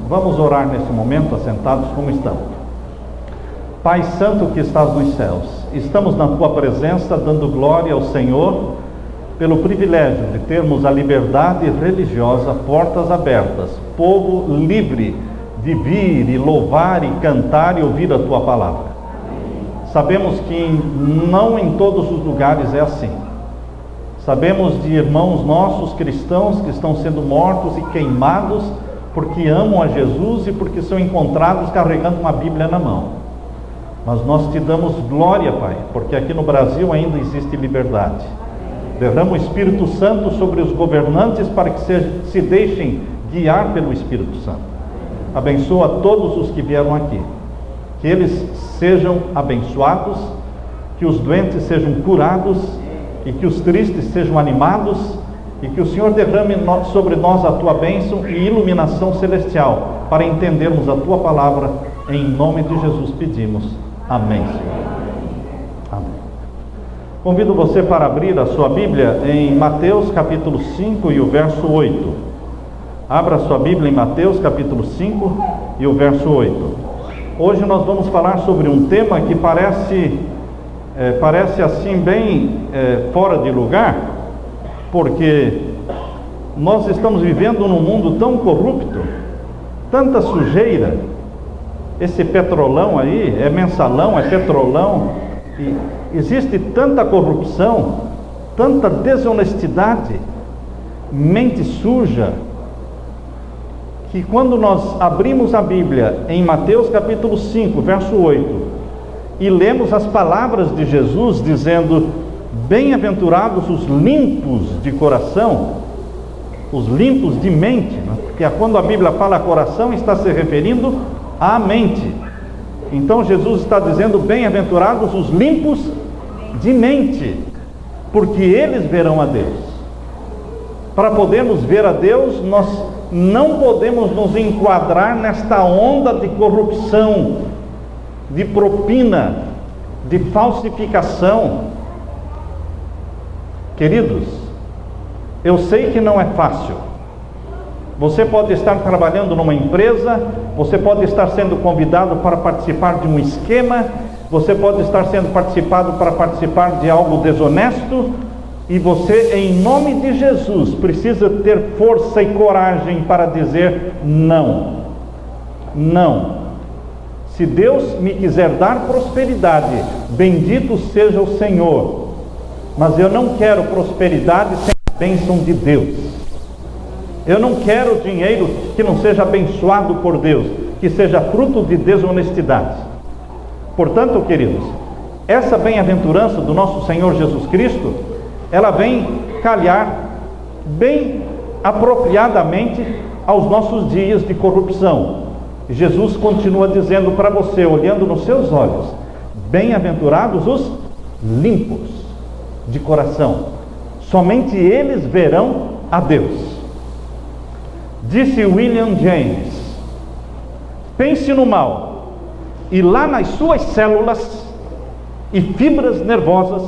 Vamos orar nesse momento, assentados como estamos. Pai Santo que estás nos céus, estamos na Tua presença, dando glória ao Senhor, pelo privilégio de termos a liberdade religiosa, portas abertas, povo livre de vir e louvar e cantar e ouvir a Tua palavra. Sabemos que não em todos os lugares é assim. Sabemos de irmãos nossos cristãos que estão sendo mortos e queimados porque amam a Jesus e porque são encontrados carregando uma Bíblia na mão. Mas nós te damos glória, Pai, porque aqui no Brasil ainda existe liberdade. Derrama o Espírito Santo sobre os governantes para que se deixem guiar pelo Espírito Santo. Abençoa todos os que vieram aqui. Que eles sejam abençoados, que os doentes sejam curados e que os tristes sejam animados e que o Senhor derrame sobre nós a Tua bênção e iluminação celestial para entendermos a Tua palavra. Em nome de Jesus pedimos. Amém, Senhor. Amém. Convido você para abrir a sua Bíblia em Mateus capítulo 5 e o verso 8. Abra a sua Bíblia em Mateus capítulo 5 e o verso 8. Hoje nós vamos falar sobre um tema que parece assim bem fora de lugar, porque nós estamos vivendo num mundo tão corrupto, tanta sujeira. Esse petrolão aí, é mensalão, é petrolão, e existe tanta corrupção, tanta desonestidade, mente suja, que quando nós abrimos a Bíblia em Mateus capítulo 5, verso 8, e lemos as palavras de Jesus dizendo: bem-aventurados os limpos de coração, os limpos de mente, né? Porque quando a Bíblia fala coração, está se referindo à mente. Então Jesus está dizendo: bem-aventurados os limpos de mente, porque eles verão a Deus. Para podermos ver a Deus, nós não podemos nos enquadrar nesta onda de corrupção, de propina, de falsificação. Queridos, eu sei que não é fácil. Você pode estar trabalhando numa empresa, você pode estar sendo convidado para participar de um esquema, você pode estar sendo participado para participar de algo desonesto, e você, em nome de Jesus, precisa ter força e coragem para dizer não. Não. Se Deus me quiser dar prosperidade, bendito seja o Senhor, mas eu não quero prosperidade sem a bênção de Deus. Eu não quero dinheiro que não seja abençoado por Deus, que seja fruto de desonestidade. Portanto, queridos, essa bem-aventurança do nosso Senhor Jesus Cristo, ela vem calhar bem apropriadamente aos nossos dias de corrupção. Jesus continua dizendo para você, olhando nos seus olhos: bem-aventurados os limpos de coração, somente eles verão a Deus. Disse William James: pense no mal, e lá nas suas células e fibras nervosas,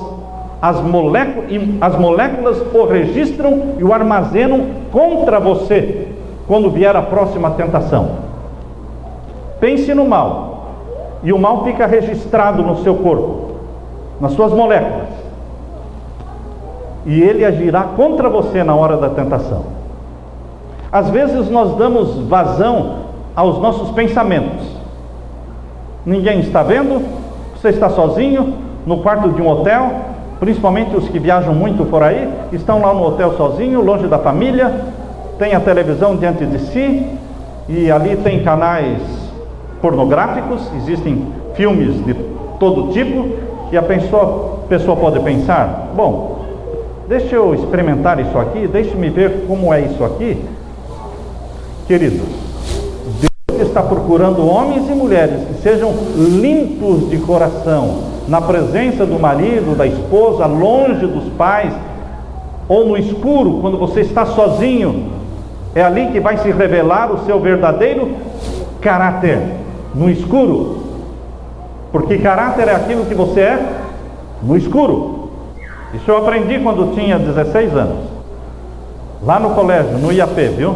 as moléculas o registram e o armazenam contra você quando vier a próxima tentação. Pense no mal, e o mal fica registrado no seu corpo, nas suas moléculas, e ele agirá contra você na hora da tentação. Às vezes nós damos vazão aos nossos pensamentos. Ninguém está vendo, você está sozinho no quarto de um hotel, principalmente os que viajam muito por aí, estão lá no hotel sozinho, longe da família, tem a televisão diante de si, e ali tem canais pornográficos, existem filmes de todo tipo, e a pessoa pode pensar: bom, deixa eu experimentar isso aqui, deixa-me ver como é isso aqui. Queridos, Deus está procurando homens e mulheres que sejam limpos de coração, na presença do marido, da esposa, longe dos pais, ou no escuro, quando você está sozinho. É ali que vai se revelar o seu verdadeiro caráter, no escuro. Porque caráter é aquilo que você é no escuro. Isso eu aprendi quando tinha 16 anos, lá no colégio, no IAP, viu?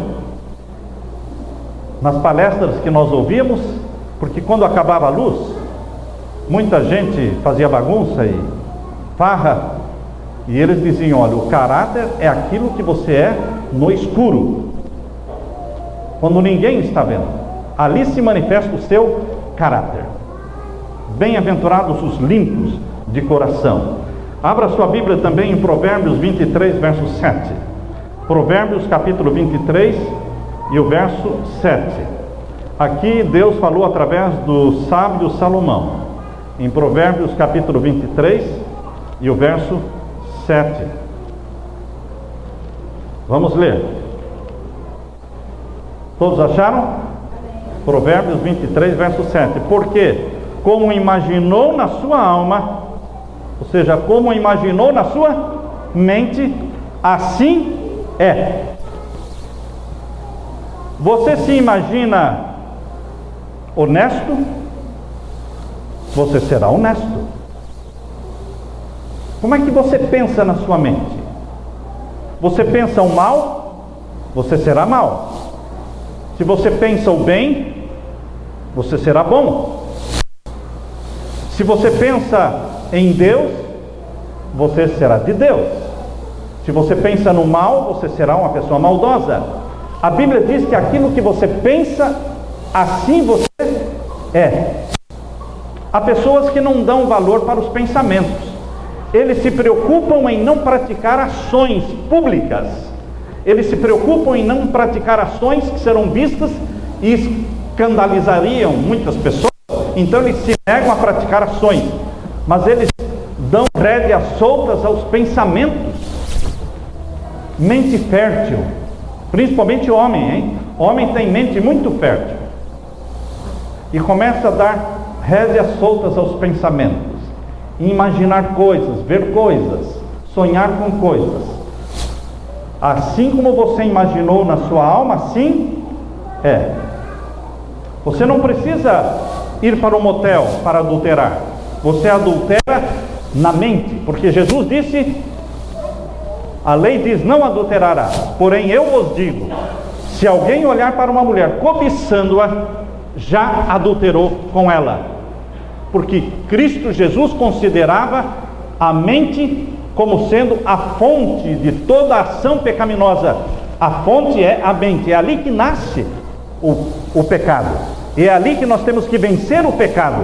nas palestras que nós ouvíamos, porque quando acabava a luz, muita gente fazia bagunça e farra, e eles diziam: olha, o caráter é aquilo que você é no escuro, quando ninguém está vendo, ali se manifesta o seu caráter. Bem-aventurados os limpos de coração. Abra sua Bíblia também em Provérbios 23, verso 7. Provérbios capítulo 23 e o verso 7. Aqui Deus falou através do sábio Salomão, em Provérbios capítulo 23 e o verso 7. Vamos ler. Todos acharam? Provérbios 23, verso 7. Porque como imaginou na sua alma, ou seja, como imaginou na sua mente, assim é. Você se imagina honesto, você será honesto. Como é que você pensa na sua mente? Você pensa o mal, você será mal. Se você pensa o bem, você será bom. Se você pensa em Deus, você será de Deus. Se você pensa no mal, você será uma pessoa maldosa. A Bíblia diz que aquilo que você pensa, assim você é. Há pessoas que não dão valor para os pensamentos. Eles se preocupam em não praticar ações públicas. Eles se preocupam em não praticar ações que serão vistas e escandalizariam muitas pessoas. Então eles se negam a praticar ações, mas eles dão rédeas soltas aos pensamentos. Mente fértil, principalmente homem, hein? Homem tem mente muito fértil e começa a dar rédeas soltas aos pensamentos, imaginar coisas, ver coisas, sonhar com coisas. Assim como você imaginou na sua alma, assim é. Você não precisa ir para um motel para adulterar. Você adultera na mente, porque Jesus disse, a lei diz: não adulterará. Porém eu vos digo, se alguém olhar para uma mulher cobiçando-a, já adulterou com ela. Porque Cristo Jesus considerava a mente como sendo a fonte de toda ação pecaminosa. A fonte é a mente, é ali que nasce o pecado. E é ali que nós temos que vencer o pecado.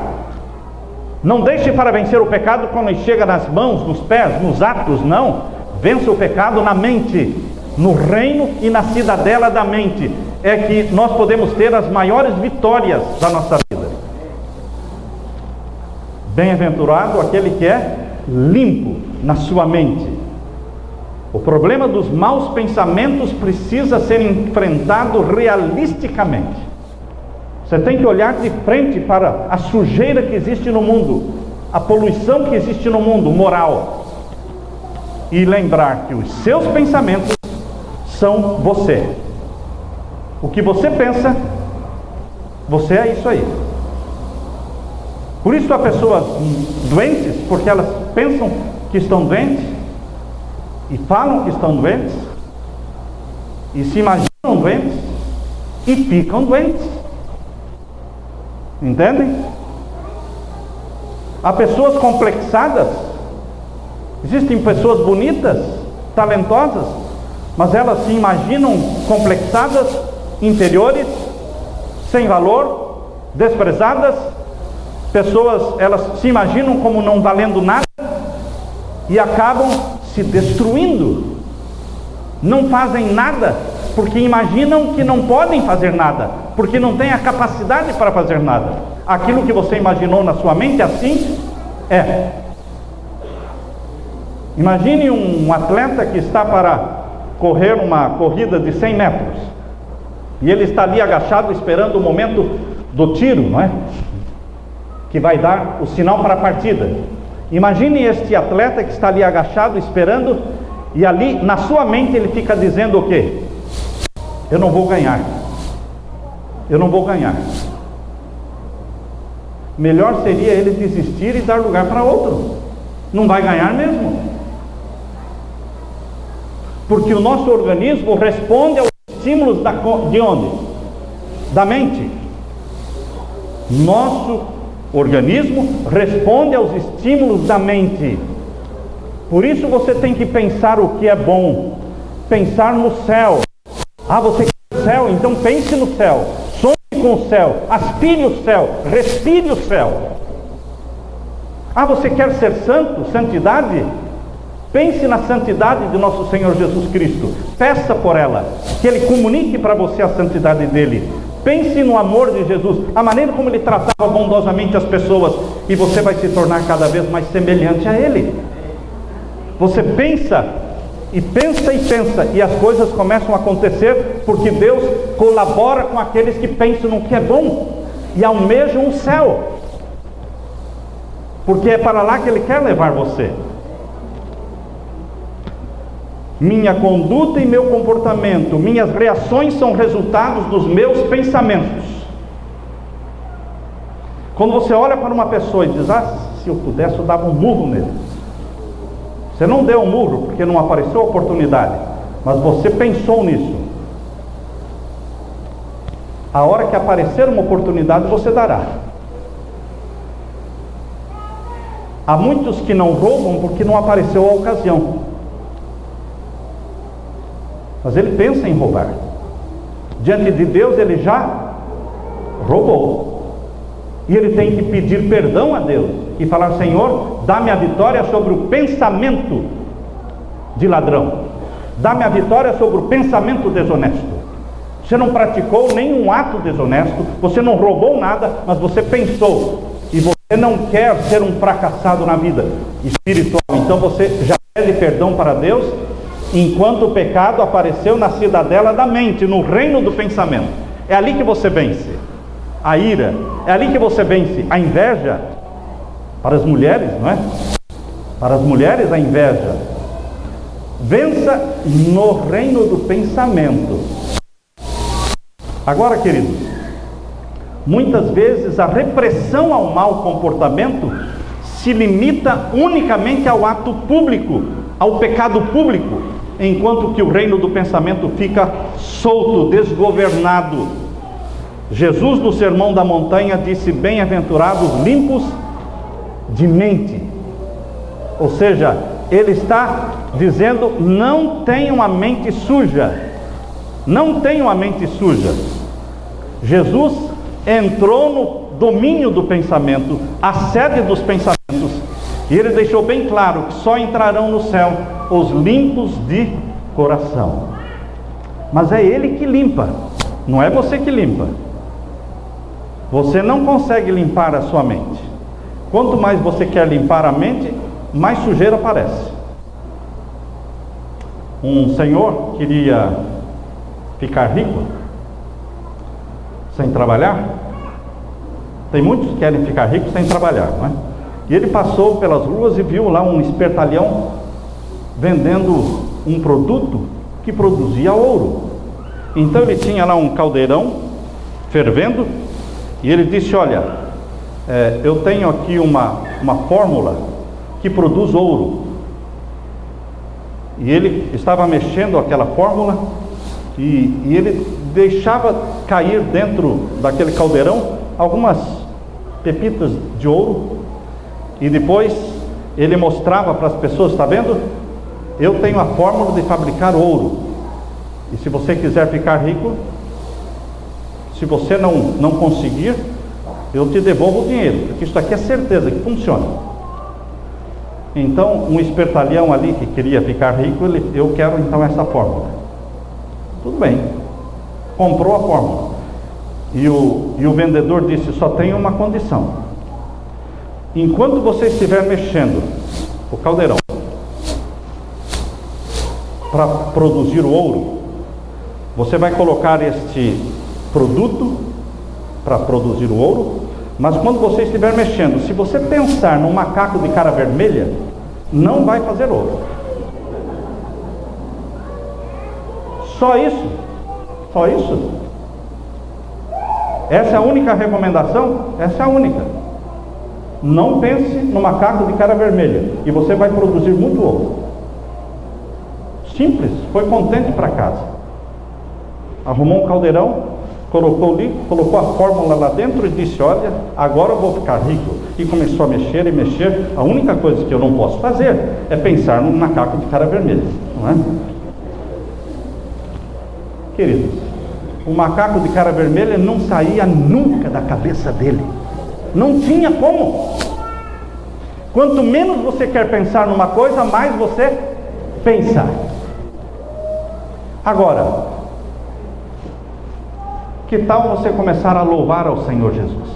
Não deixe para vencer o pecado quando ele chega nas mãos, nos pés, nos atos, não. Vença o pecado na mente, no reino e na cidadela da mente. É que nós podemos ter as maiores vitórias da nossa vida. Bem-aventurado aquele que é limpo na sua mente. O problema dos maus pensamentos precisa ser enfrentado realisticamente. Você tem que olhar de frente para a sujeira que existe no mundo, a poluição que existe no mundo moral, e lembrar que os seus pensamentos são você. O que você pensa, você é isso aí. Por isso há pessoas doentes, porque elas pensam que estão doentes, e falam que estão doentes, e se imaginam doentes, e ficam doentes. Entendem? Há pessoas complexadas. Existem pessoas bonitas, talentosas, mas elas se imaginam complexadas, interiores, sem valor, desprezadas. Pessoas, elas se imaginam como não valendo nada e acabam se destruindo. Não fazem nada porque imaginam que não podem fazer nada, porque não têm a capacidade para fazer nada. Aquilo que você imaginou na sua mente, assim é. Imagine um atleta que está para correr uma corrida de 100 metros e ele está ali agachado esperando o momento do tiro, não é? Que vai dar o sinal para a partida. Imagine este atleta que está ali agachado esperando, e ali na sua mente ele fica dizendo o quê? Eu não vou ganhar. Eu não vou ganhar. Melhor seria ele desistir e dar lugar para outro. Não vai ganhar mesmo. Porque o nosso organismo responde aos estímulos de onde? da mente. Nosso organismo responde aos estímulos da mente. Por isso você tem que pensar o que é bom, pensar no céu. Ah, você quer o céu? Então pense no céu, sonhe com o céu, aspire o céu, respire o céu. Ah, você quer ser santo, santidade? Pense na santidade de nosso Senhor Jesus Cristo, peça por ela, que Ele comunique para você a santidade dEle. Pense no amor de Jesus, a maneira como Ele tratava bondosamente as pessoas, e você vai se tornar cada vez mais semelhante a Ele. Você pensa, e pensa, e as coisas começam a acontecer, porque Deus colabora com aqueles que pensam no que é bom, e almejam o céu, porque é para lá que Ele quer levar você. Minha conduta e meu comportamento, minhas reações são resultados dos meus pensamentos. Quando você olha para uma pessoa e diz, ah, se eu pudesse eu dava um murro nele. Você não deu um murro porque não apareceu a oportunidade, mas você pensou nisso. A hora que aparecer uma oportunidade, você dará. Há muitos que não roubam porque não apareceu a ocasião. Mas ele pensa em roubar. Diante de Deus ele já roubou. E ele tem que pedir perdão a Deus e falar, Senhor, dá-me a vitória sobre o pensamento de ladrão. Dá-me a vitória sobre o pensamento desonesto. Você não praticou nenhum ato desonesto, você não roubou nada, mas você pensou. E você não quer ser um fracassado na vida espiritual. Então você já pede perdão para Deus, enquanto o pecado apareceu na cidadela da mente, no reino do pensamento. É ali que você vence a ira, é ali que você vence a inveja. Para as mulheres, não é? Para as mulheres a inveja. Vença no reino do pensamento. Agora, queridos, muitas vezes a repressão ao mau comportamento se limita unicamente ao ato público, ao pecado público, enquanto que o reino do pensamento fica solto, desgovernado. Jesus, no Sermão da Montanha, disse, bem-aventurados limpos de mente. Ou seja, ele está dizendo, não tenham a mente suja. Não tenham a mente suja. Jesus entrou no domínio do pensamento, a sede dos pensamentos, e ele deixou bem claro que só entrarão no céu os limpos de coração. Mas é ele que limpa, não é você que limpa. Você não consegue limpar a sua mente. Quanto mais você quer limpar a mente, mais sujeira aparece. Um senhor queria ficar rico sem trabalhar. Tem muitos que querem ficar ricos sem trabalhar, não é? E ele passou pelas ruas e viu lá um espertalhão vendendo um produto que produzia ouro. Então ele tinha lá um caldeirão fervendo, e ele disse, olha, eu tenho aqui uma fórmula que produz ouro. E ele estava mexendo aquela fórmula, e ele deixava cair dentro daquele caldeirão algumas pepitas de ouro, e depois ele mostrava para as pessoas, está vendo? Eu tenho a fórmula de fabricar ouro, e se você quiser ficar rico, se você não conseguir, eu te devolvo o dinheiro, porque isso aqui é certeza que funciona. Então, um espertalhão ali que queria ficar rico, eu quero então essa fórmula. Tudo bem, comprou a fórmula, e o vendedor disse, só tem uma condição: enquanto você estiver mexendo o caldeirão para produzir o ouro, você vai colocar este produto para produzir o ouro, mas quando você estiver mexendo, se você pensar num macaco de cara vermelha, não vai fazer ouro. Só isso? Só isso? Essa é a única recomendação? Essa é a única. Não pense no macaco de cara vermelha, e você vai produzir muito ouro. Simples, foi contente para casa. Arrumou um caldeirão, colocou a fórmula lá dentro e disse: olha, agora eu vou ficar rico. E começou a mexer e mexer. A única coisa que eu não posso fazer é pensar num macaco de cara vermelha, não é? Queridos, o macaco de cara vermelha não saía nunca da cabeça dele. Não tinha como. Quanto menos você quer pensar numa coisa, mais você pensa. Agora, que tal você começar a louvar ao Senhor Jesus?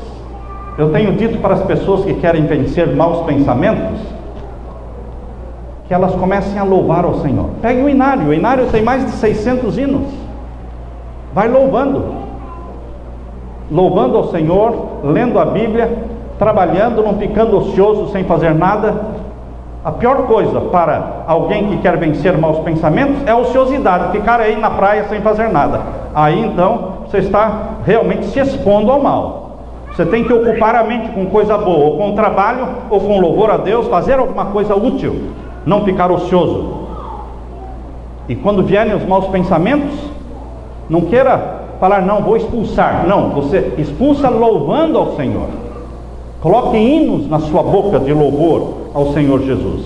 Eu tenho dito para as pessoas que querem vencer maus pensamentos, que elas comecem a louvar ao Senhor. Pegue o inário tem mais de 600 hinos. Vai louvando ao Senhor, lendo a Bíblia, trabalhando, não ficando ocioso sem fazer nada. A pior coisa para alguém que quer vencer maus pensamentos é a ociosidade, ficar aí na praia sem fazer nada. Aí então você está realmente se expondo ao mal. Você tem que ocupar a mente com coisa boa, ou com trabalho, ou com louvor a Deus, fazer alguma coisa útil, não ficar ocioso. E quando vierem os maus pensamentos, não queira falar: não, vou expulsar. Não, você expulsa louvando ao Senhor. Coloque hinos na sua boca de louvor ao Senhor Jesus.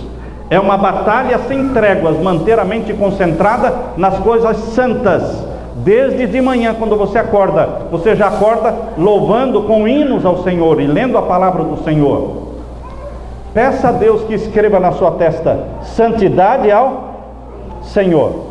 É uma batalha sem tréguas, manter a mente concentrada nas coisas santas. Desde de manhã, quando você acorda, você já acorda louvando com hinos ao Senhor e lendo a palavra do Senhor. Peça a Deus que escreva na sua testa: santidade ao Senhor.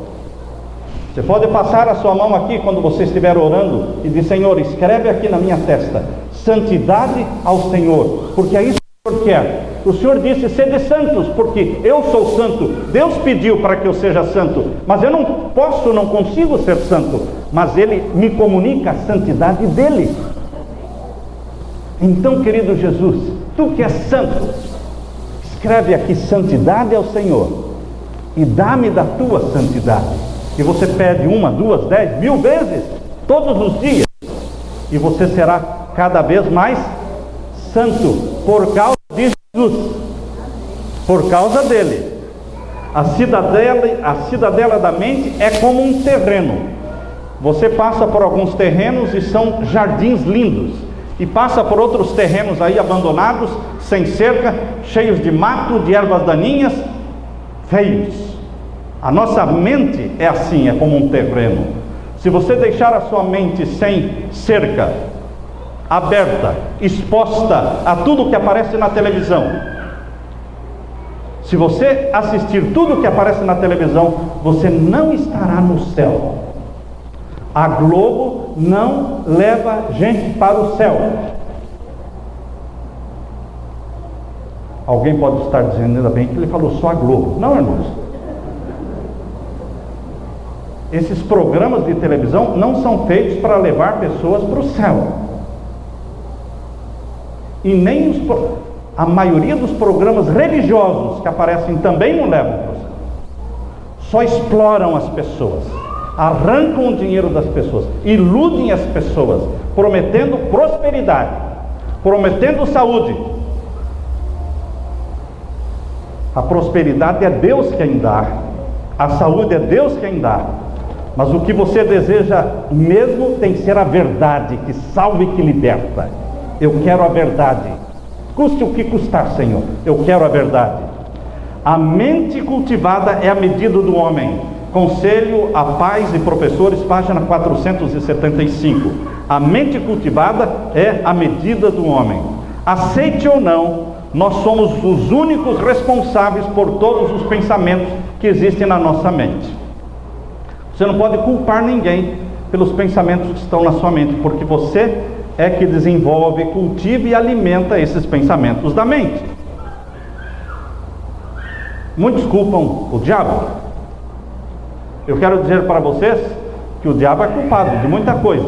Você pode passar a sua mão aqui quando você estiver orando e dizer: Senhor, escreve aqui na minha testa: santidade ao Senhor, porque é isso que o Senhor quer. O Senhor disse: sede santos, porque eu sou santo. Deus pediu para que eu seja santo, mas eu não consigo ser santo, mas Ele me comunica a santidade dEle. Então, querido Jesus, tu que és santo, escreve aqui: santidade ao Senhor, e dá-me da tua santidade. E você pede 1, 2, 10, 1000 vezes, todos os dias, e você será cada vez mais santo, por causa de Jesus, por causa dele. A cidadela da mente é como um terreno. Você passa por alguns terrenos e são jardins lindos, e passa por outros terrenos aí abandonados, sem cerca, cheios de mato, de ervas daninhas, feios. A nossa mente é assim, é como um terreno. Se você deixar a sua mente sem cerca, aberta, exposta a tudo que aparece na televisão, se você assistir tudo que aparece na televisão, você não estará no céu. A Globo não leva gente para o céu. Alguém pode estar dizendo: ainda bem que ele falou só a Globo. Não, irmãos. Esses programas de televisão não são feitos para levar pessoas para o céu. E nem a maioria dos programas religiosos que aparecem também não levam para o céu. Só exploram as pessoas, arrancam o dinheiro das pessoas, iludem as pessoas, prometendo prosperidade, prometendo saúde. A prosperidade é Deus quem dá, a saúde é Deus quem dá. Mas o que você deseja mesmo tem que ser a verdade, que salva e que liberta. Eu quero a verdade, custe o que custar, Senhor, eu quero a verdade. A mente cultivada é a medida do homem. Conselho a Pais e Professores, página 475. A mente cultivada é a medida do homem. Aceite ou não, nós somos os únicos responsáveis por todos os pensamentos que existem na nossa mente. Você não pode culpar ninguém pelos pensamentos que estão na sua mente, porque você é que desenvolve, cultiva e alimenta esses pensamentos da mente. Muitos culpam o diabo. Eu quero dizer para vocês que o diabo é culpado de muita coisa,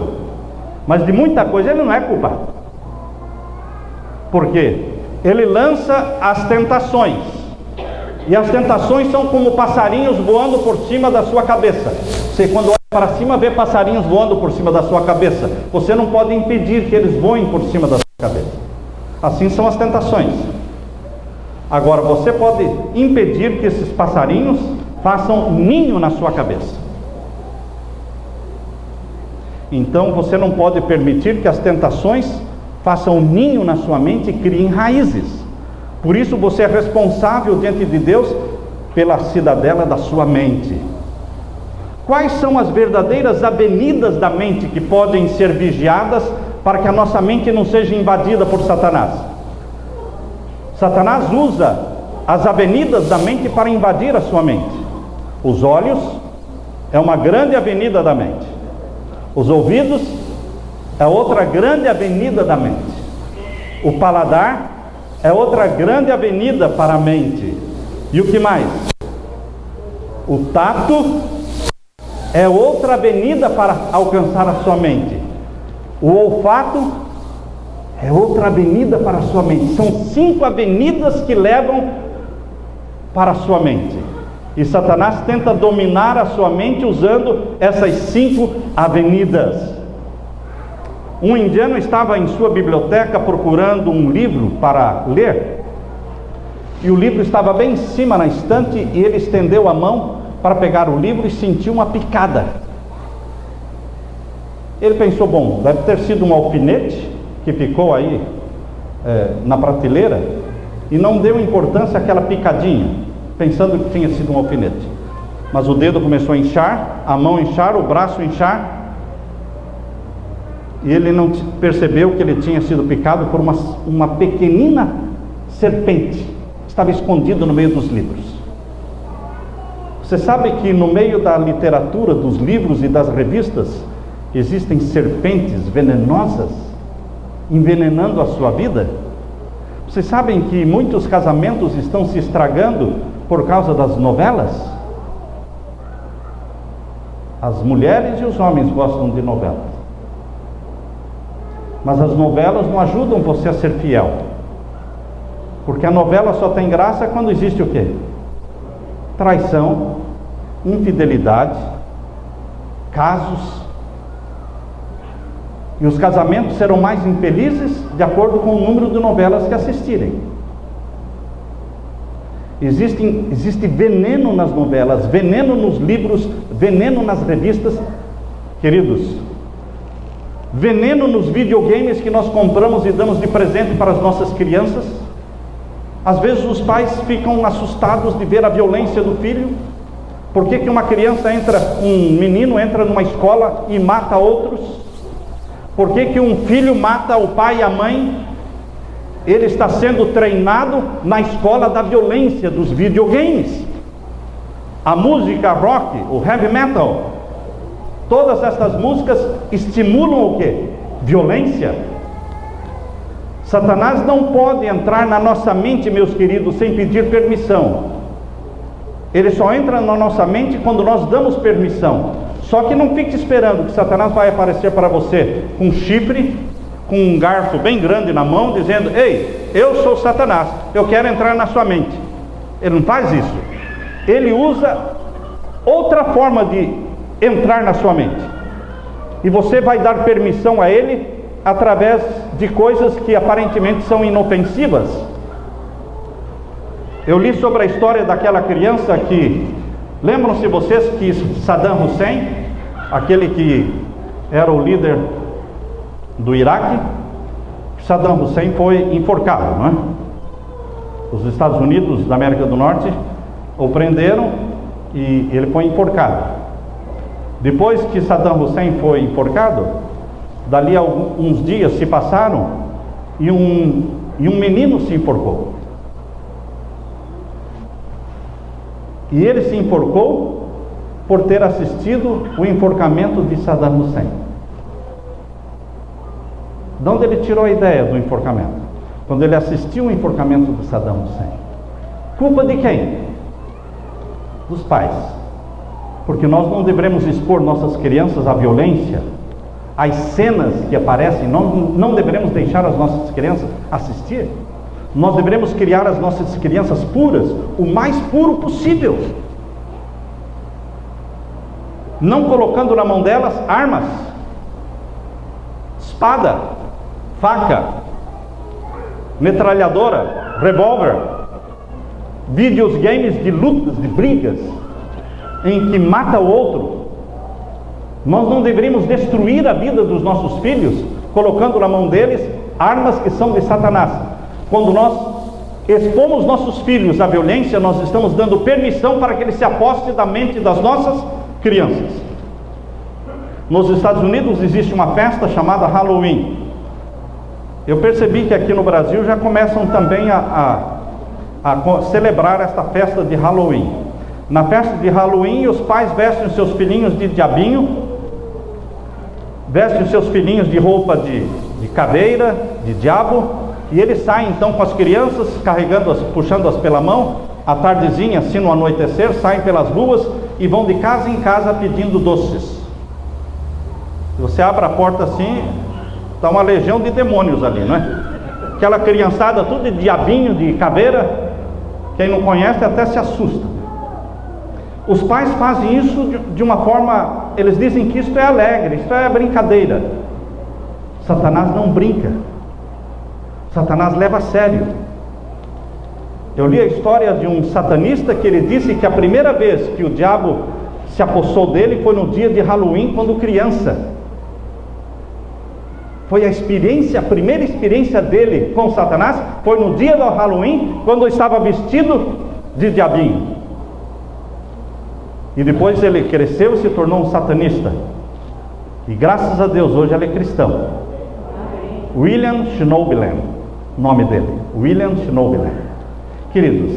mas de muita coisa ele não é culpado. Por quê? Ele lança as tentações, e as tentações são como passarinhos voando por cima da sua cabeça. Você, quando olha para cima, vê passarinhos voando por cima da sua cabeça. Você não pode impedir que eles voem por cima da sua cabeça. Assim são as tentações. Agora, você pode impedir que esses passarinhos façam ninho na sua cabeça. Então você não pode permitir que as tentações façam um ninho na sua mente e criem raízes. Por isso você é responsável diante de Deus pela cidadela da sua mente. Quais são as verdadeiras avenidas da mente que podem ser vigiadas para que a nossa mente não seja invadida por Satanás? Satanás usa as avenidas da mente para invadir a sua mente. Os olhos é uma grande avenida da mente. Os ouvidos é outra grande avenida da mente. O paladar é outra grande avenida para a mente. E o que mais? O tato é outra avenida para alcançar a sua mente. O olfato é outra avenida para a sua mente. São 5 avenidas que levam para a sua mente. E Satanás tenta dominar a sua mente usando essas 5 avenidas. Um indiano estava em sua biblioteca procurando um livro para ler. E o livro estava bem em cima na estante e ele estendeu a mão para pegar o livro e sentiu uma picada. Ele pensou, bom, deve ter sido um alfinete que ficou aí na prateleira, e não deu importância àquela picadinha, pensando que tinha sido um alfinete. Mas o dedo começou a inchar, a mão inchar, o braço inchar, e ele não percebeu que ele tinha sido picado por uma pequenina serpente, que estava escondido no meio dos livros. Você sabe que no meio da literatura, dos livros e das revistas, existem serpentes venenosas envenenando a sua vida? Vocês sabem que muitos casamentos estão se estragando por causa das novelas? As mulheres e os homens gostam de novelas, mas as novelas não ajudam você a ser fiel, porque a novela só tem graça quando existe o quê? Traição, infidelidade, casos. E os casamentos serão mais infelizes de acordo com o número de novelas que assistirem. Existe veneno nas novelas, veneno nos livros, veneno nas revistas, queridos, veneno nos videogames que nós compramos e damos de presente para as nossas crianças. Às vezes os pais ficam assustados de ver a violência do filho. Por que uma criança um menino entra numa escola e mata outros? Por que um filho mata o pai e a mãe? Ele está sendo treinado na escola da violência, dos videogames. A música rock, o heavy metal, todas essas músicas estimulam o quê? Violência. Satanás não pode entrar na nossa mente, meus queridos, sem pedir permissão. Ele só entra na nossa mente quando nós damos permissão. Só que não fique esperando que Satanás vai aparecer para você com um chifre, com um garfo bem grande na mão, dizendo: ei, eu sou Satanás, eu quero entrar na sua mente. Ele não faz isso. Ele usa outra forma de entrar na sua mente. E você vai dar permissão a ele através de coisas que aparentemente são inofensivas. Eu li sobre a história daquela criança que... Lembram-se vocês que Saddam Hussein, aquele que era o líder do Iraque, Saddam Hussein foi enforcado, não é? Os Estados Unidos da América do Norte o prenderam e ele foi enforcado. Depois que Saddam Hussein foi enforcado, dali uns dias se passaram e um menino se enforcou. E ele se enforcou por ter assistido o enforcamento de Saddam Hussein. De onde ele tirou a ideia do enforcamento? Quando ele assistiu o enforcamento de Saddam Hussein. Culpa de quem? Dos pais. Porque nós não devemos expor nossas crianças à violência, às cenas que aparecem. Nós não devemos deixar as nossas crianças assistir. Nós devemos criar as nossas crianças puras, o mais puro possível, não colocando na mão delas armas, espada, faca, metralhadora, revólver, videogames de lutas, de brigas, em que mata o outro. Nós não deveríamos destruir a vida dos nossos filhos, colocando na mão deles armas que são de Satanás. Quando nós expomos nossos filhos à violência, nós estamos dando permissão para que eles se apossem da mente das nossas crianças. Nos Estados Unidos existe uma festa chamada Halloween. Eu percebi que aqui no Brasil já começam também a celebrar esta festa de Halloween. Na festa de Halloween, os pais vestem os seus filhinhos de diabinho, vestem os seus filhinhos de roupa de caveira, de diabo, e eles saem então com as crianças, puxando-as pela mão, à tardezinha, assim no anoitecer, saem pelas ruas e vão de casa em casa pedindo doces. Se você abre a porta assim, está uma legião de demônios ali, não é? Aquela criançada tudo de diabinho, de caveira, quem não conhece até se assusta. Os pais fazem isso de uma forma, eles dizem que isso é alegre, isso é brincadeira. Satanás não brinca. Satanás leva a sério. Eu li a história de um satanista que ele disse que a primeira vez que o diabo se apossou dele foi no dia de Halloween, quando criança. Foi a primeira experiência dele com Satanás, foi no dia do Halloween, quando estava vestido de diabinho. E depois ele cresceu e se tornou um satanista. E graças a Deus, hoje ele é cristão. William Schnoebelen, nome dele, William Schnoebelen. Queridos,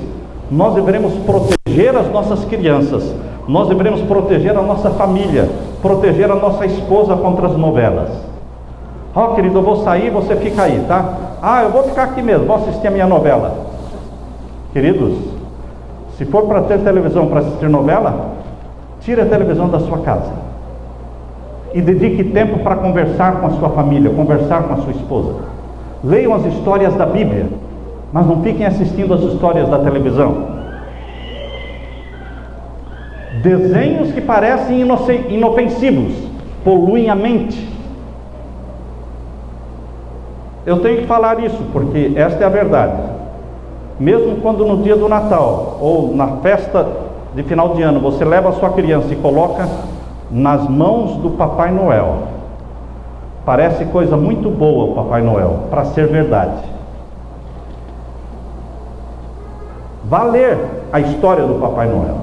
nós devemos proteger as nossas crianças, nós devemos proteger a nossa família, proteger a nossa esposa contra as novelas. Querido, eu vou sair, você fica aí, tá? Eu vou ficar aqui mesmo, vou assistir a minha novela. Queridos, se for para ter televisão para assistir novela, tire a televisão da sua casa e dedique tempo para conversar com a sua família, conversar com a sua esposa. Leiam as histórias da Bíblia, mas não fiquem assistindo as histórias da televisão. Desenhos que parecem inofensivos poluem a mente. Eu tenho que falar isso, porque esta é a verdade. Mesmo quando no dia do Natal, ou na festa de final de ano, você leva a sua criança e coloca nas mãos do Papai Noel, parece coisa muito boa o Papai Noel, para ser verdade. Vá ler a história do Papai Noel.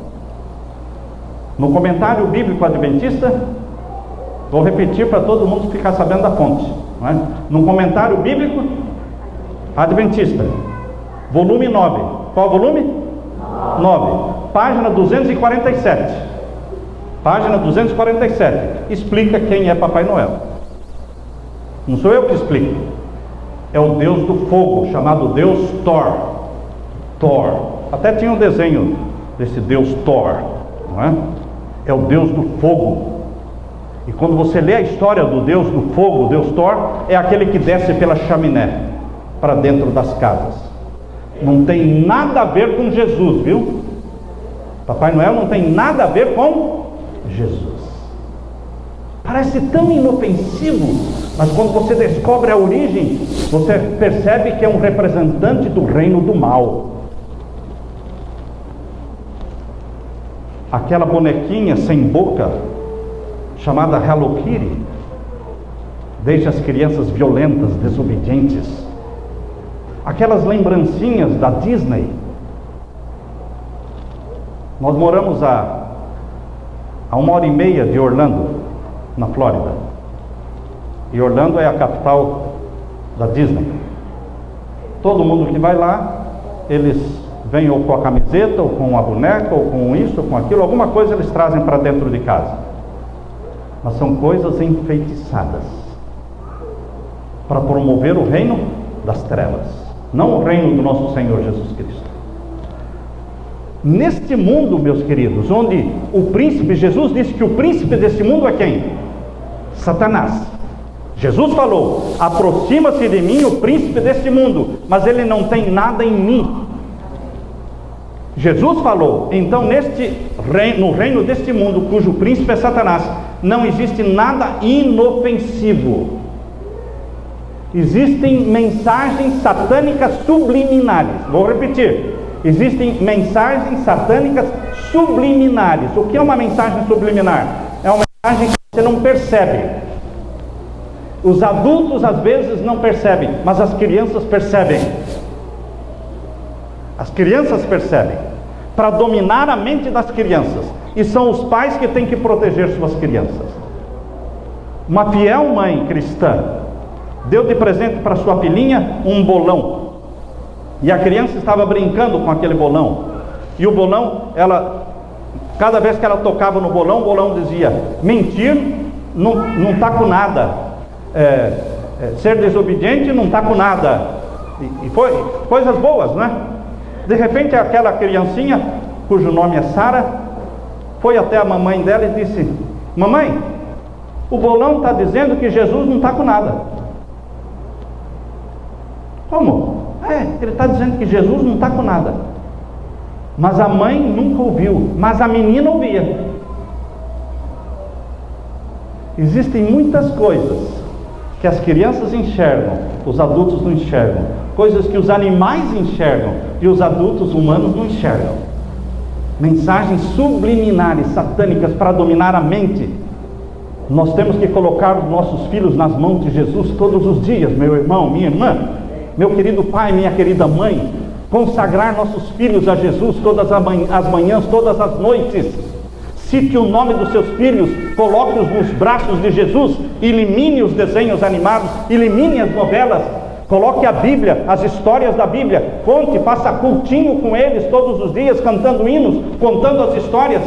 No comentário bíblico adventista, vou repetir para todo mundo ficar sabendo da fonte, não é? No comentário bíblico adventista, volume 9. Qual volume? 9. Página 247. Página 247. Explica quem é Papai Noel. Não sou eu que explico. É o deus do fogo, chamado Deus Thor. Thor. Até tinha um desenho desse Deus Thor, não é? É o Deus do fogo. E quando você lê a história do Deus do fogo, Deus Thor, é aquele que desce pela chaminé para dentro das casas. Não tem nada a ver com Jesus, viu? Papai Noel não tem nada a ver com Jesus. Parece tão inofensivo, mas quando você descobre a origem, você percebe que é um representante do reino do mal. Aquela bonequinha sem boca, chamada Hello Kitty, deixa as crianças violentas, desobedientes. Aquelas lembrancinhas da Disney. Nós moramos a 1h30 de Orlando, na Flórida. E Orlando é a capital da Disney. Todo mundo que vai lá, eles vêm ou com a camiseta, ou com a boneca, ou com isso, ou com aquilo, alguma coisa eles trazem para dentro de casa. Mas são coisas enfeitiçadas para promover o reino das trevas, não o reino do nosso Senhor Jesus Cristo. Neste mundo, meus queridos, onde o príncipe, Jesus disse que o príncipe desse mundo é quem? Satanás. Jesus falou: aproxima-se de mim o príncipe deste mundo, mas ele não tem nada em mim. Jesus falou, então no reino deste mundo, cujo príncipe é Satanás, não existe nada inofensivo. Existem mensagens satânicas subliminares. Vou repetir. Existem mensagens satânicas subliminares. O que é uma mensagem subliminar? É uma mensagem que você não percebe. Os adultos às vezes não percebem, mas as crianças percebem. As crianças percebem. Para dominar a mente das crianças. E são os pais que têm que proteger suas crianças. Uma fiel mãe cristã deu de presente para sua filhinha um bolão. E a criança estava brincando com aquele bolão. E o bolão, cada vez que ela tocava no bolão, o bolão dizia: mentir não está com nada. Ser desobediente não está com nada. E foi coisas boas, né? De repente aquela criancinha, cujo nome é Sara, foi até a mamãe dela e disse: mamãe, o bolão está dizendo que Jesus não está com nada. Como? Ele está dizendo que Jesus não está com nada. Mas a mãe nunca ouviu, mas a menina ouvia. Existem muitas coisas que as crianças enxergam, os adultos não enxergam. Coisas que os animais enxergam e os adultos humanos não enxergam. Mensagens subliminares, satânicas, para dominar a mente. Nós temos que colocar os nossos filhos nas mãos de Jesus todos os dias, meu irmão, minha irmã, meu querido pai, minha querida mãe. Consagrar nossos filhos a Jesus todas as manhãs, todas as noites. Cite o nome dos seus filhos, coloque-os nos braços de Jesus, elimine os desenhos animados, elimine as novelas, coloque a Bíblia, as histórias da Bíblia, conte, faça cultinho com eles todos os dias, cantando hinos, contando as histórias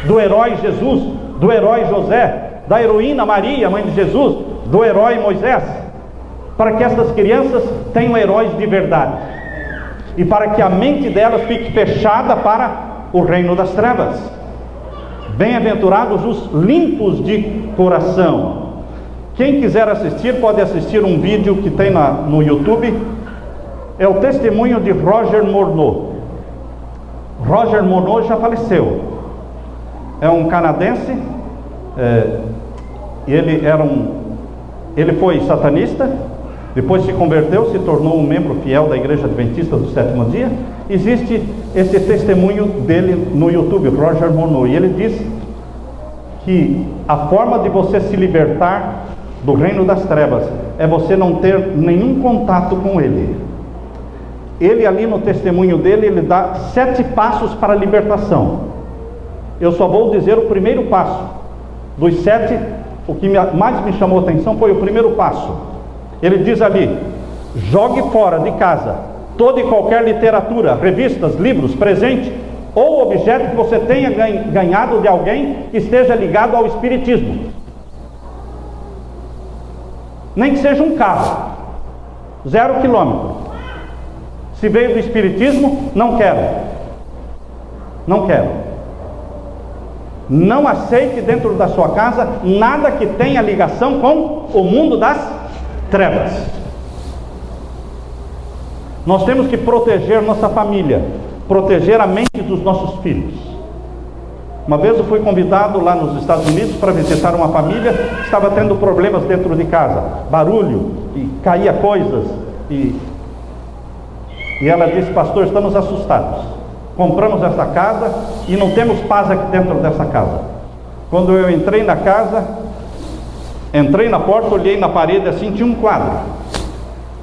do herói Jesus, do herói José, da heroína Maria, mãe de Jesus, do herói Moisés, para que essas crianças tenham heróis de verdade, e para que a mente delas fique fechada para o reino das trevas. Bem-aventurados os limpos de coração. Quem quiser assistir, pode assistir um vídeo que tem no YouTube. É o testemunho de Roger Morneau. Roger Morneau já faleceu. É um canadense. Ele foi satanista, depois se converteu, se tornou um membro fiel da Igreja Adventista do Sétimo Dia. Existe esse testemunho dele no YouTube, Roger Morneau, e ele diz que a forma de você se libertar do reino das trevas é você não ter nenhum contato com ele. Ele ali no testemunho dele, ele dá 7 passos para a libertação. Eu só vou dizer o primeiro passo. Dos 7, o que mais me chamou a atenção foi o primeiro passo. Ele diz ali: jogue fora de casa toda e qualquer literatura, revistas, livros, presente ou objeto que você tenha ganhado de alguém que esteja ligado ao espiritismo. Nem que seja um carro, 0 quilômetro. Se veio do espiritismo, não quero. Não quero. Não aceite dentro da sua casa nada que tenha ligação com o mundo das trevas. Nós temos que proteger nossa família, proteger a mente dos nossos filhos. Uma vez eu fui convidado lá nos Estados Unidos para visitar uma família que estava tendo problemas dentro de casa, barulho, e caía coisas, e ela disse: pastor, estamos assustados, compramos essa casa e não temos paz aqui dentro dessa casa. Quando eu entrei na casa, entrei na porta, olhei na parede assim, tinha um quadro.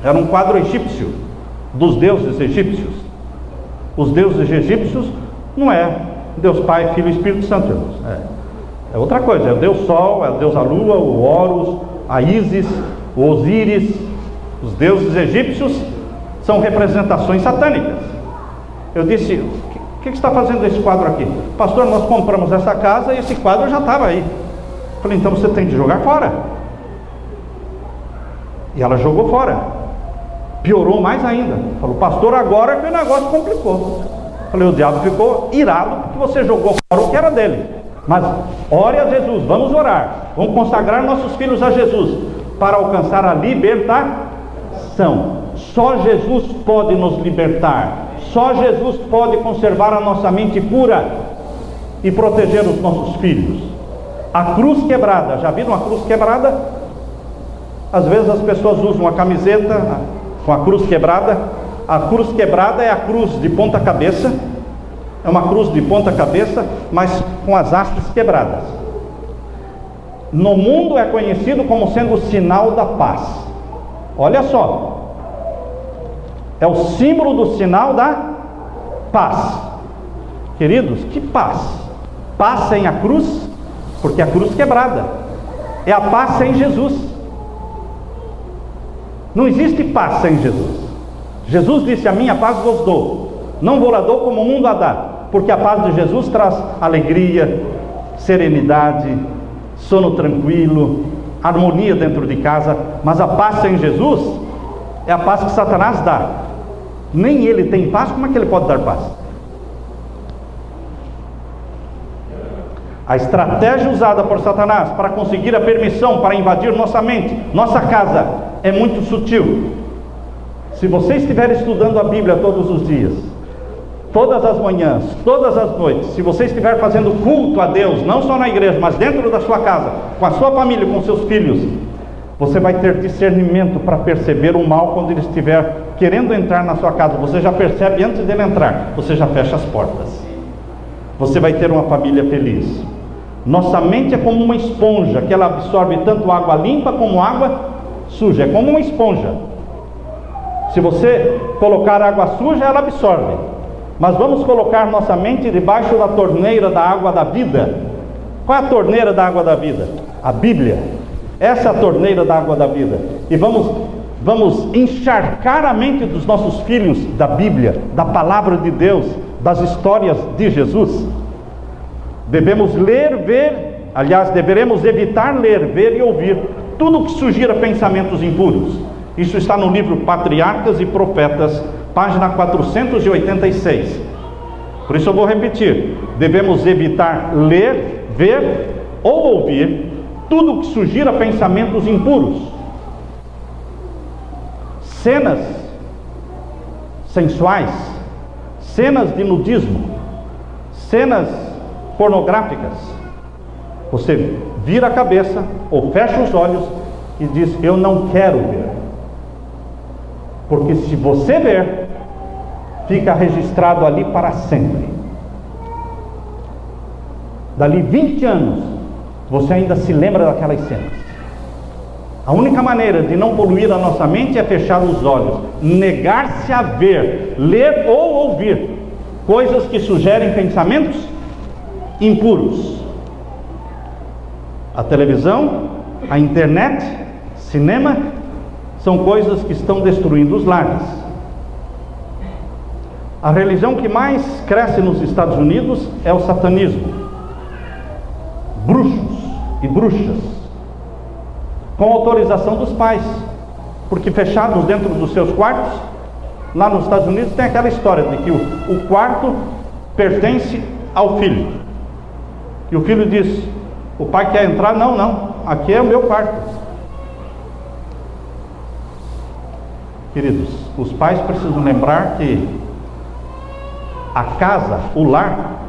Era um quadro egípcio, dos deuses egípcios. Os deuses egípcios não é Deus Pai, Filho e Espírito Santo, irmãos. É outra coisa, é o Deus Sol, é o Deus a Lua, o Horus, a Ísis, o Osíris. Os deuses egípcios são representações satânicas. Eu disse: o que está fazendo esse quadro aqui? Pastor, nós compramos essa casa e esse quadro já estava aí. Eu falei: então você tem de jogar fora. E ela jogou fora. Piorou mais ainda. Falou: pastor, agora que o negócio complicou. Falei: o diabo ficou irado porque você jogou fora o que era dele. Mas ore a Jesus, vamos orar, vamos consagrar nossos filhos a Jesus para alcançar a libertação. Só Jesus pode nos libertar. Só Jesus pode conservar a nossa mente pura e proteger os nossos filhos. A cruz quebrada, já viram a cruz quebrada? Às vezes as pessoas usam a camiseta com a cruz quebrada. A cruz quebrada é a cruz de ponta cabeça. É uma cruz de ponta cabeça, mas com as hastes quebradas. no mundo é conhecido como sendo o sinal da paz. Olha só, é o símbolo do sinal da paz. Queridos, que paz? Paz sem a cruz, porque a cruz quebrada. É a paz sem Jesus. Não existe paz sem Jesus. Jesus disse: a minha paz vos dou, não vou lá dou como o mundo a dá. Porque a paz de Jesus traz alegria, serenidade, sono tranquilo, harmonia dentro de casa. Mas a paz sem Jesus é a paz que Satanás dá. Nem ele tem paz, como é que ele pode dar paz? A estratégia usada por Satanás para conseguir a permissão para invadir nossa mente, nossa casa, é muito sutil. Se você estiver estudando a Bíblia todos os dias, todas as manhãs, todas as noites, se você estiver fazendo culto a Deus, não só na igreja, mas dentro da sua casa, com a sua família, com seus filhos, você vai ter discernimento para perceber o mal quando ele estiver querendo entrar na sua casa. Você já percebe antes dele entrar, você já fecha as portas. Você vai ter uma família feliz. Nossa mente é como uma esponja, que ela absorve tanto água limpa como água suja. É como uma esponja. Se você colocar água suja, ela absorve. Mas vamos colocar nossa mente debaixo da torneira da água da vida. Qual é a torneira da água da vida? A Bíblia. Essa é a torneira da água da vida. E vamos encharcar a mente dos nossos filhos da Bíblia, da palavra de Deus, das histórias de Jesus. Devemos ler, ver, aliás, deveremos evitar ler, ver e ouvir tudo que sugira pensamentos impuros. Isso está no livro Patriarcas e Profetas, página 486. Por isso eu vou repetir: devemos evitar ler, ver ou ouvir tudo que sugira pensamentos impuros, cenas sensuais, cenas de nudismo, cenas pornográficas. Você vira a cabeça ou fecha os olhos e diz: eu não quero ver. Porque se você ver, fica registrado ali para sempre. Dali 20 anos, você ainda se lembra daquelas cenas. A única maneira de não poluir a nossa mente é fechar os olhos, negar-se a ver, ler ou ouvir coisas que sugerem pensamentos impuros. A televisão, a internet, cinema, são coisas que estão destruindo os lares. A religião que mais cresce nos Estados Unidos é o satanismo. Bruxos e bruxas, com autorização dos pais, porque fechados dentro dos seus quartos, lá nos Estados Unidos tem aquela história de que o quarto pertence ao filho. E o filho diz: o pai quer entrar? Não, aqui é o meu quarto. Queridos, os pais precisam lembrar que a casa, o lar,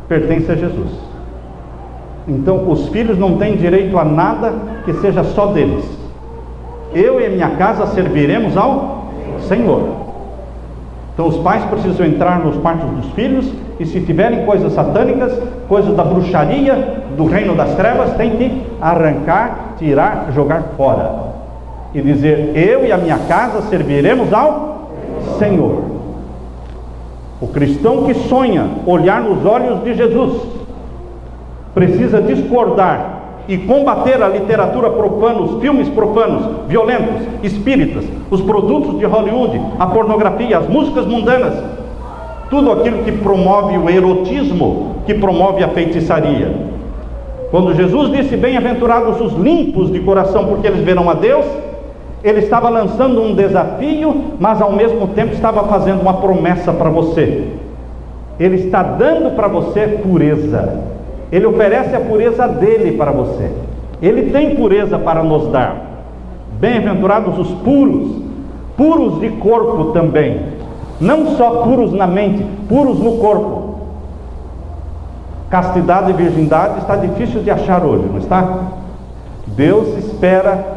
pertence a Jesus. Então os filhos não têm direito a nada que seja só deles. Eu e a minha casa serviremos ao Senhor. Então os pais precisam entrar nos quartos dos filhos, e se tiverem coisas satânicas, coisas da bruxaria, do reino das trevas, tem que arrancar, tirar, jogar fora. E dizer: eu e a minha casa serviremos ao Senhor. O cristão que sonha olhar nos olhos de Jesus precisa discordar e combater a literatura profana, os filmes profanos, violentos, espíritas, os produtos de Hollywood, a pornografia, as músicas mundanas, tudo aquilo que promove o erotismo, que promove a feitiçaria. Quando Jesus disse: bem-aventurados os limpos de coração, porque eles verão a Deus, ele estava lançando um desafio, mas ao mesmo tempo estava fazendo uma promessa para você. Ele está dando para você pureza. Ele oferece a pureza dele para você. Ele tem pureza para nos dar. Bem-aventurados os puros, puros de corpo também, não só puros na mente, puros no corpo. Castidade e virgindade está difícil de achar hoje, não está? Deus espera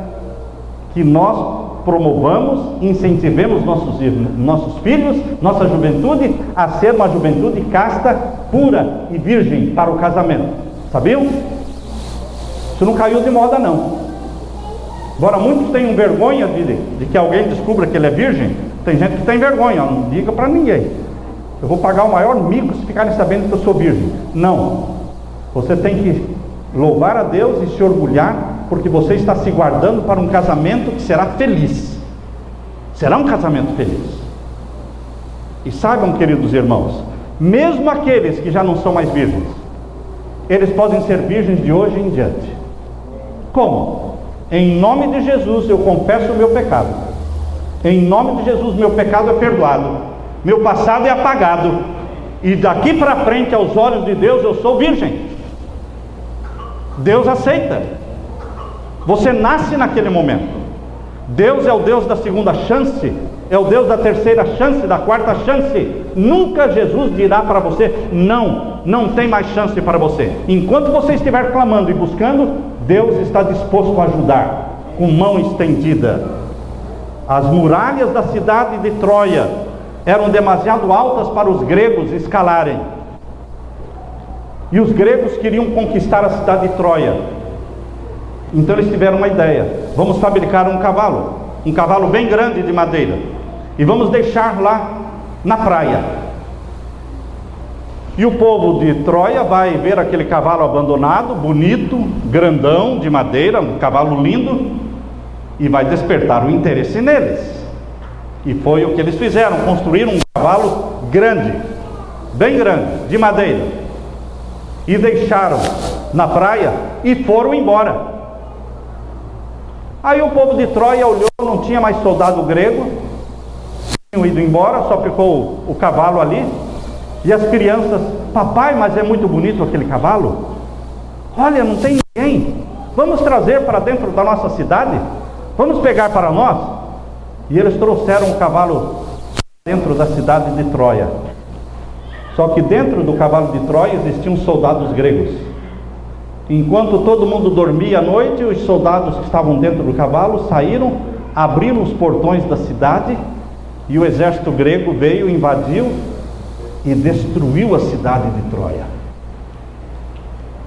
que nós promovamos, incentivemos nossos filhos, nossa juventude, a ser uma juventude casta, pura e virgem para o casamento. Sabiam? Isso não caiu de moda, não. Agora, muitos têm vergonha de que alguém descubra que ele é virgem. Tem gente que tem vergonha, não diga para ninguém. Eu vou pagar o maior mico se ficarem sabendo que eu sou virgem. Não. Você tem que louvar a Deus e se orgulhar, porque você está se guardando para um casamento que será feliz. Será um casamento feliz. E saibam, queridos irmãos, mesmo aqueles que já não são mais virgens, eles podem ser virgens de hoje em diante. Como? Em nome de Jesus eu confesso o meu pecado. Em nome de Jesus meu pecado é perdoado, meu passado é apagado, e daqui para frente, aos olhos de Deus, eu sou virgem. Deus aceita. Você nasce naquele momento. Deus é o Deus da segunda chance, é o Deus da terceira chance, da quarta chance. Nunca Jesus dirá para você: não tem mais chance para você. Enquanto você estiver clamando e buscando, Deus está disposto a ajudar, com mão estendida. As muralhas da cidade de Troia eram demasiado altas para os gregos escalarem, e os gregos queriam conquistar a cidade de Troia. Então eles tiveram uma ideia: vamos fabricar um cavalo bem grande de madeira, e vamos deixar lá na praia. E o povo de Troia vai ver aquele cavalo abandonado, bonito, grandão, de madeira, um cavalo lindo, e vai despertar o interesse neles. E foi o que eles fizeram: construíram um cavalo grande, bem grande, de madeira, e deixaram na praia e foram embora. Aí o povo de Troia olhou, não tinha mais soldado grego, tinham ido embora, só ficou o cavalo ali. E as crianças: papai, mas é muito bonito aquele cavalo. Olha, não tem ninguém. Vamos trazer para dentro da nossa cidade. Vamos pegar para nós. E eles trouxeram o cavalo dentro da cidade de Troia. Só que dentro do cavalo de Troia existiam soldados gregos. Enquanto todo mundo dormia à noite, os soldados que estavam dentro do cavalo saíram, abriram os portões da cidade, e o exército grego veio, invadiu e destruiu a cidade de Troia.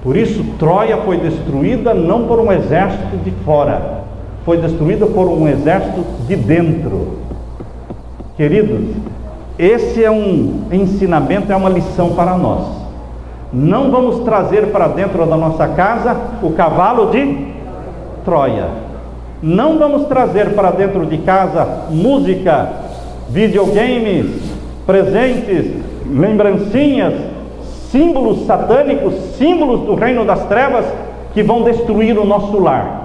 Por isso Troia foi destruída não por um exército de fora, foi destruída por um exército de dentro. Queridos, esse é um ensinamento, é uma lição para nós. Não vamos trazer para dentro da nossa casa o cavalo de Troia. Não vamos trazer para dentro de casa música, videogames, presentes, lembrancinhas, símbolos satânicos, símbolos do reino das trevas, que vão destruir o nosso lar.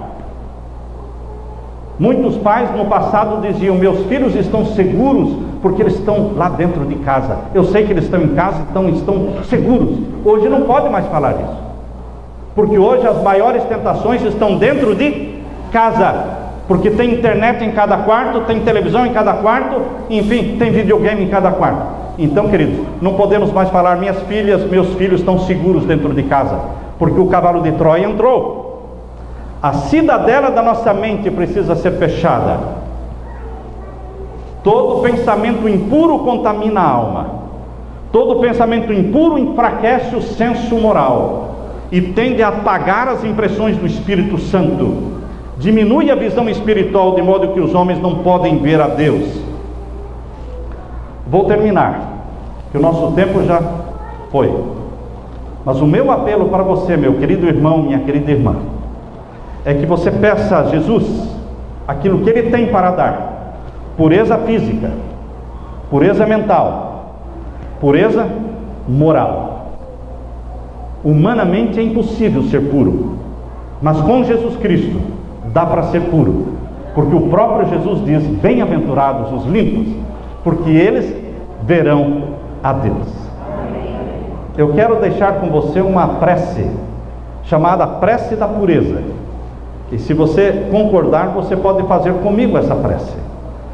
Muitos pais no passado diziam: meus filhos estão seguros porque eles estão lá dentro de casa. Eu sei que eles estão em casa, então estão seguros. Hoje não pode mais falar isso, porque hoje as maiores tentações estão dentro de casa, porque tem internet em cada quarto, tem televisão em cada quarto, enfim, tem videogame em cada quarto. Então, queridos, não podemos mais falar: minhas filhas, meus filhos estão seguros dentro de casa, porque o cavalo de Troia entrou. A cidadela da nossa mente precisa ser fechada. Todo pensamento impuro contamina a alma. Todo pensamento impuro enfraquece o senso moral e tende a apagar as impressões do Espírito Santo. Diminui a visão espiritual, de modo que os homens não podem ver a Deus. Vou terminar, que o nosso tempo já foi. Mas o meu apelo para você, meu querido irmão, minha querida irmã, é que você peça a Jesus aquilo que Ele tem para dar: pureza física, pureza mental, pureza moral. Humanamente é impossível ser puro, mas com Jesus Cristo dá para ser puro, porque o próprio Jesus diz: bem-aventurados os limpos, porque eles verão a Deus. Eu quero deixar com você uma prece chamada prece da pureza, e se você concordar, você pode fazer comigo essa prece.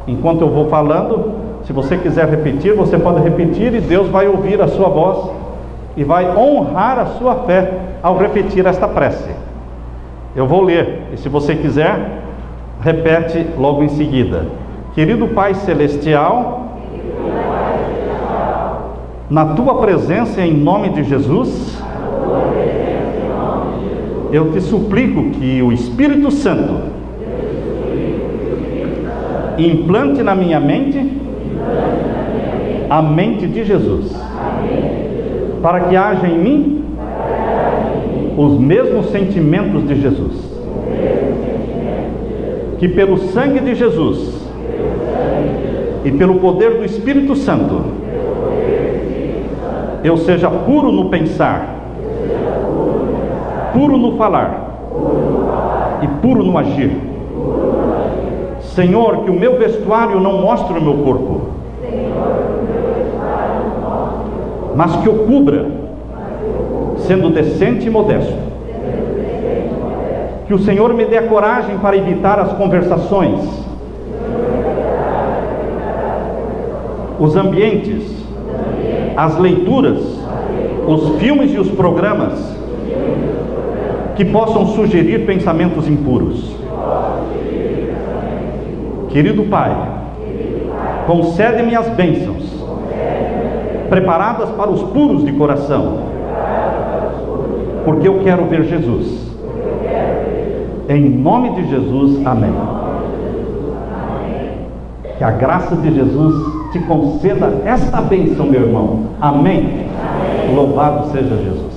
Enquanto eu vou falando, se você quiser repetir, você pode repetir, e Deus vai ouvir a sua voz e vai honrar a sua fé ao repetir esta prece. Eu vou ler, e se você quiser, repete logo em seguida. Querido Pai Celestial, na Tua presença, em nome de Jesus, eu te suplico que o Espírito Santo implante na minha mente a mente de Jesus, para que haja em mim os mesmos sentimentos de Jesus, que pelo sangue de Jesus e pelo poder do Espírito Santo eu seja puro no pensar, puro no falar e puro no agir. Senhor, que o meu vestuário não mostre o meu corpo, mas que o cubra, sendo decente e modesto. Que o Senhor me dê a coragem para evitar as conversações, os ambientes, as leituras, os filmes e os programas que possam sugerir pensamentos impuros. Querido Pai, concede-me as bênçãos preparadas para os puros de coração, porque eu quero ver Jesus. Em nome de Jesus, amém. Que a graça de Jesus te conceda esta bênção, meu irmão. Amém. Louvado seja Jesus.